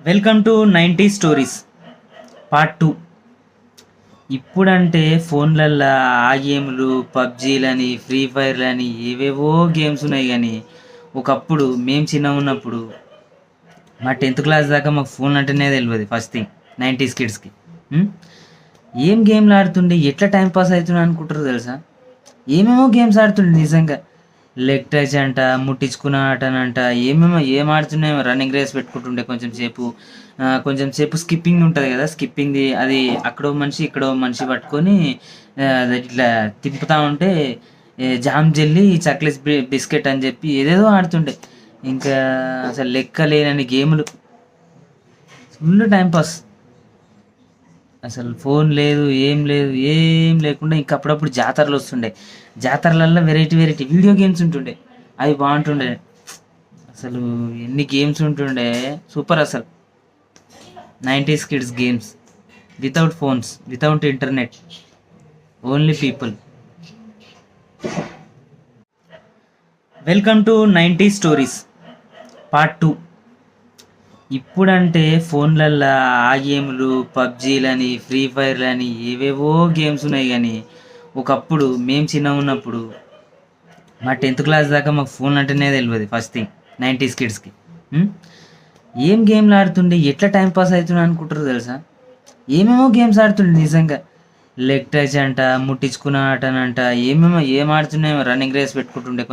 Welcome to 90 stories part 2. ఇప్పుడంటే ఫోన్లల్లో ఆ గేమ్లు పబ్జీలని ఫ్రీ ఫైర్లని ఏవేవో గేమ్స్ ఉన్నాయి. కానీ ఒకప్పుడు మేము చిన్నగా ఉన్నప్పుడు మా 10th క్లాస్ దాకా మాకు ఫోన్ అంటేనే తెలియదు. ఫస్ట్ థింగ్ 90s కిడ్స్కి ఏం గేమ్లు ఆడుతుండే, ఎట్లా టైం పాస్ అవుతుండే అనుకుంటారు తెలుసా. ఏమేమో గేమ్స్ ఆడుతుండే నిజంగా. లెగ్ టచ్ అంట, ముట్టించుకున్న ఆటనంట, ఏం ఆడుతున్నాయో. రన్నింగ్ రేస్ పెట్టుకుంటుండే కొంచెం సేపు స్కిప్పింగ్ ఉంటుంది కదా, స్కిప్పింగ్ది అది అక్కడో మనిషి ఇక్కడో మనిషి పట్టుకొని అది ఇట్లా తిప్పుతూ ఉంటే జామ్ జెల్లీ చాక్లెట్స్ బిస్కెట్ అని చెప్పి ఏదేదో ఆడుతుండే. ఇంకా అసలు లెక్క లేనని గేములు, ఫుల్ టైంపాస్. అసలు ఫోన్ లేదు, ఏం లేకుండా ఇంకా అప్పుడప్పుడు జాతరలు వస్తుండే. జాతరలల్లో వెరైటీ వెరైటీ వీడియో గేమ్స్ ఉంటుండే, అవి బాగుంటుండే. అసలు ఎన్ని గేమ్స్ ఉంటుండే, సూపర్ అసలు. 90s kids games, without phones, without internet, only people. Welcome to 90 stories part 2. ఇప్పుడంటే ఫోన్లల్లో ఆ గేమ్లు పబ్జీలని ఫ్రీ ఫైర్లని ఏవేవో గేమ్స్ ఉన్నాయి. కానీ ఒకప్పుడు మేము చిన్నగా ఉన్నప్పుడు మా 10th క్లాస్ దాకా మాకు ఫోన్ అంటేనే తెలియదు. ఫస్ట్ థింగ్ 90s కిడ్స్కి ఏం గేమ్లు ఆడుతుండే, ఎట్లా టైం పాస్ అవుతుండే అనుకుంటారు తెలుసా. ఏమేమో గేమ్స్ ఆడుతుండే నిజంగా. లెగ్ టచ్ అంట, ముట్టించుకున్న ఆటనంట, ఏం ఆడుతున్నాయో. రన్నింగ్ రేస్ పెట్టుకుంటుండే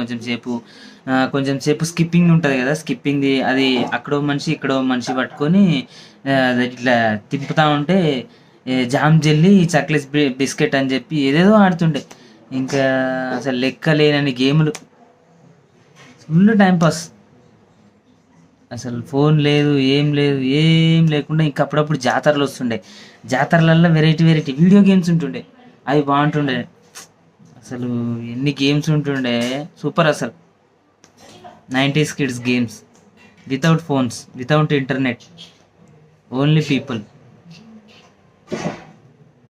కొంచెం సేపు స్కిప్పింగ్ ఉంటుంది కదా, స్కిప్పింగ్ది అది అక్కడో మనిషి ఇక్కడో మనిషి పట్టుకొని అది ఇట్లా తిప్పుతూ ఉంటే జామ్ జెల్లీ చాక్లెట్స్ బిస్కెట్ అని చెప్పి ఏదేదో ఆడుతుండే. ఇంకా అసలు లెక్క లేనని గేములు, ఫుల్ టైంపాస్. అసలు ఫోన్ లేదు, ఏం లేకుండా ఇంకా అప్పుడప్పుడు జాతరలు వస్తుండే. జాతరలల్లో వెరైటీ వెరైటీ వీడియో గేమ్స్ ఉంటుండే, అవి బాగుంటుండే. అసలు ఎన్ని గేమ్స్ ఉంటుండే, సూపర్ అసలు. 90s kids games, without phones, without internet, only people.